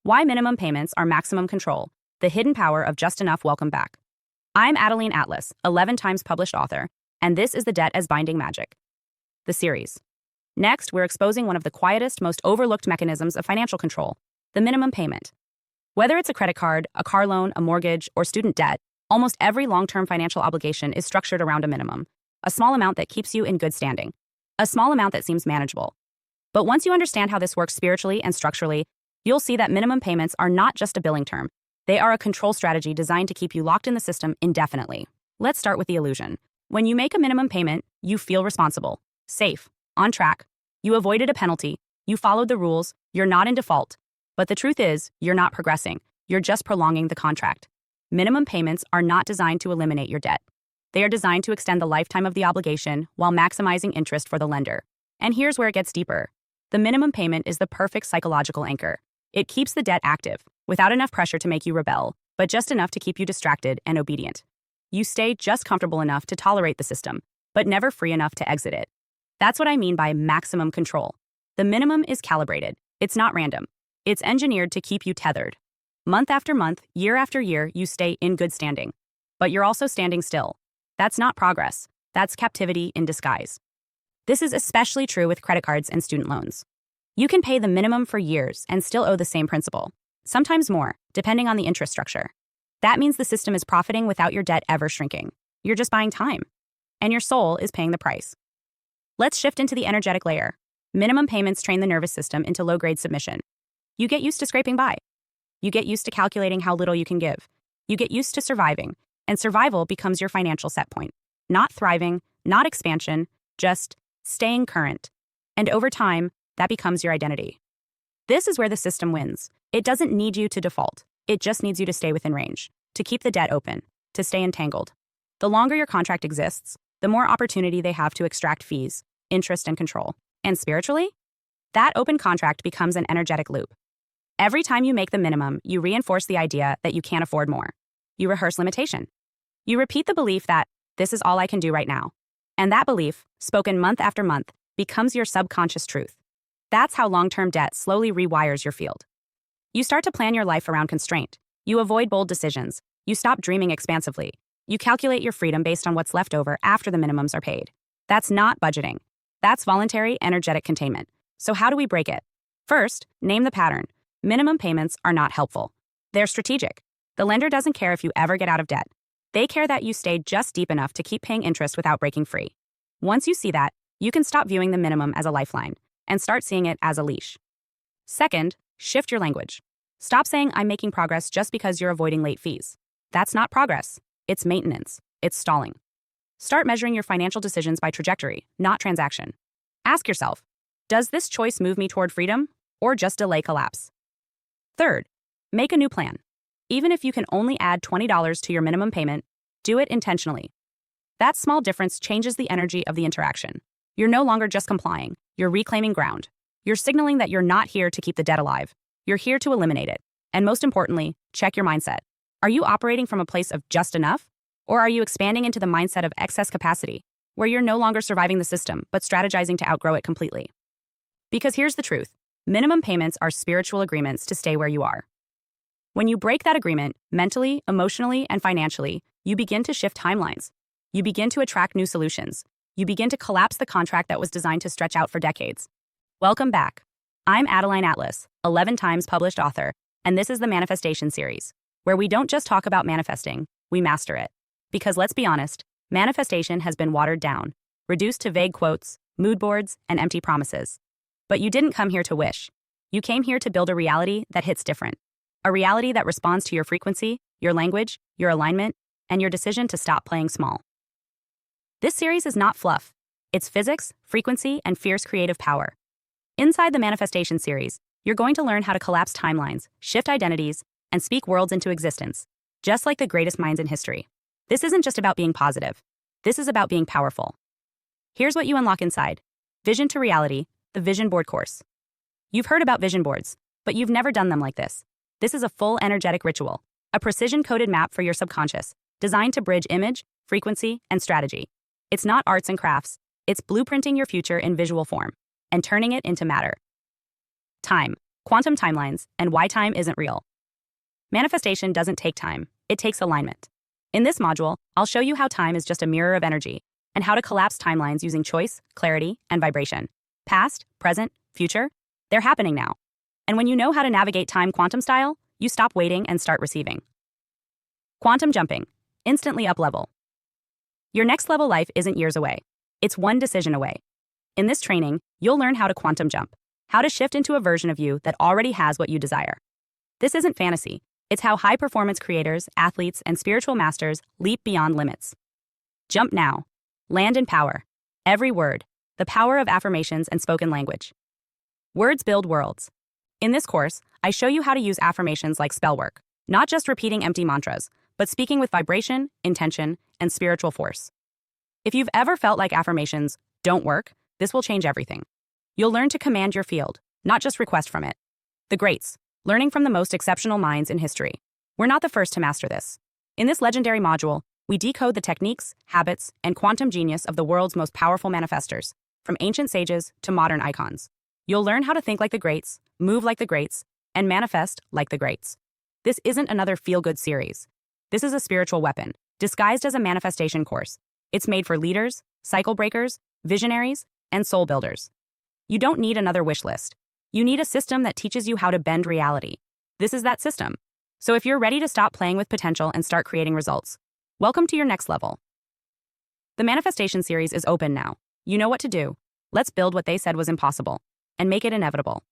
Why minimum payments are maximum control, the hidden power of just enough. Welcome back. I'm Adeline Atlas, 11 times published author, and this is the Debt as Binding Magic, the series. Next, we're exposing one of the quietest, most overlooked mechanisms of financial control, the minimum payment. Whether it's a credit card, a car loan, a mortgage, or student debt, almost every long-term financial obligation is structured around a minimum, a small amount that keeps you in good standing, a small amount that seems manageable. But once you understand how this works spiritually and structurally, you'll see that minimum payments are not just a billing term. They are a control strategy designed to keep you locked in the system indefinitely. Let's start with the illusion. When you make a minimum payment, you feel responsible, safe, on track. You avoided a penalty, you followed the rules, you're not in default. But the truth is, you're not progressing, you're just prolonging the contract. Minimum payments are not designed to eliminate your debt. They are designed to extend the lifetime of the obligation while maximizing interest for the lender. And here's where it gets deeper. The minimum payment is the perfect psychological anchor. It keeps the debt active, without enough pressure to make you rebel, but just enough to keep you distracted and obedient. You stay just comfortable enough to tolerate the system, but never free enough to exit it. That's what I mean by maximum control. The minimum is calibrated. It's not random. It's engineered to keep you tethered. Month after month, year after year, you stay in good standing. But you're also standing still. That's not progress. That's captivity in disguise. This is especially true with credit cards and student loans. You can pay the minimum for years and still owe the same principal, sometimes more, depending on the interest structure. That means the system is profiting without your debt ever shrinking. You're just buying time. And your soul is paying the price. Let's shift into the energetic layer. Minimum payments train the nervous system into low-grade submission. You get used to scraping by. You get used to calculating how little you can give. You get used to surviving, and survival becomes your financial set point. Not thriving, not expansion, just staying current. And over time, that becomes your identity. This is where the system wins. It doesn't need you to default. It just needs you to stay within range, to keep the debt open, to stay entangled. The longer your contract exists, the more opportunity they have to extract fees, interest, and control. And spiritually, that open contract becomes an energetic loop. Every time you make the minimum, you reinforce the idea that you can't afford more. You rehearse limitation. You repeat the belief that this is all I can do right now. And that belief, spoken month after month, becomes your subconscious truth. That's how long-term debt slowly rewires your field. You start to plan your life around constraint. You avoid bold decisions. You stop dreaming expansively. You calculate your freedom based on what's left over after the minimums are paid. That's not budgeting. That's voluntary, energetic containment. So how do we break it? First, name the pattern. Minimum payments are not helpful. They're strategic. The lender doesn't care if you ever get out of debt. They care that you stay just deep enough to keep paying interest without breaking free. Once you see that, you can stop viewing the minimum as a lifeline and start seeing it as a leash. Second, shift your language. Stop saying I'm making progress just because you're avoiding late fees. That's not progress. It's maintenance. It's stalling. Start measuring your financial decisions by trajectory, not transaction. Ask yourself, does this choice move me toward freedom or just delay collapse? Third, make a new plan. Even if you can only add $20 to your minimum payment, do it intentionally. That small difference changes the energy of the interaction. You're no longer just complying. You're reclaiming ground. You're signaling that you're not here to keep the debt alive. You're here to eliminate it. And most importantly, check your mindset. Are you operating from a place of just enough? Or are you expanding into the mindset of excess capacity, where you're no longer surviving the system, but strategizing to outgrow it completely? Because here's the truth. Minimum payments are spiritual agreements to stay where you are. When you break that agreement, mentally, emotionally, and financially, you begin to shift timelines. You begin to attract new solutions. You begin to collapse the contract that was designed to stretch out for decades. Welcome back. I'm Adeline Atlas, 11 times published author, and this is the Manifestation series, where we don't just talk about manifesting, we master it. Because let's be honest, manifestation has been watered down, reduced to vague quotes, mood boards, and empty promises. But you didn't come here to wish. You came here to build a reality that hits different. A reality that responds to your frequency, your language, your alignment, and your decision to stop playing small. This series is not fluff. It's physics, frequency, and fierce creative power. Inside the Manifestation series, you're going to learn how to collapse timelines, shift identities, and speak worlds into existence, just like the greatest minds in history. This isn't just about being positive. This is about being powerful. Here's what you unlock inside. Vision to reality, the vision board course. You've heard about vision boards, but you've never done them like this. This is a full energetic ritual, a precision-coded map for your subconscious, designed to bridge image, frequency, and strategy. It's not arts and crafts. It's blueprinting your future in visual form and turning it into matter. Time. quantum timelines, and why time isn't real. Manifestation doesn't take time, it takes alignment. In this module, I'll show you how time is just a mirror of energy and how to collapse timelines using choice, clarity, and vibration. Past, present, future, they're happening now. And when you know how to navigate time quantum style, you stop waiting and start receiving. Quantum jumping, instantly up level. Your next level life isn't years away. It's one decision away. In this training, you'll learn how to quantum jump, how to shift into a version of you that already has what you desire. This isn't fantasy. It's how high-performance creators, athletes, and spiritual masters leap beyond limits. Jump now. Land in power. Every word. The power of affirmations and spoken language. Words build worlds. In this course, I show you how to use affirmations like spell work, not just repeating empty mantras, but speaking with vibration, intention, and spiritual force. If you've ever felt like affirmations don't work, this will change everything. You'll learn to command your field, not just request from it. The greats, learning from the most exceptional minds in history. We're not the first to master this. In this legendary module, we decode the techniques, habits, and quantum genius of the world's most powerful manifestors, from ancient sages to modern icons. You'll learn how to think like the greats, move like the greats, and manifest like the greats. This isn't another feel-good series. This is a spiritual weapon, disguised as a manifestation course. It's made for leaders, cycle breakers, visionaries, and soul builders. You don't need another wish list. You need a system that teaches you how to bend reality. This is that system. So if you're ready to stop playing with potential and start creating results, welcome to your next level. The manifestation series is open now. You know what to do. Let's build what they said was impossible and make it inevitable.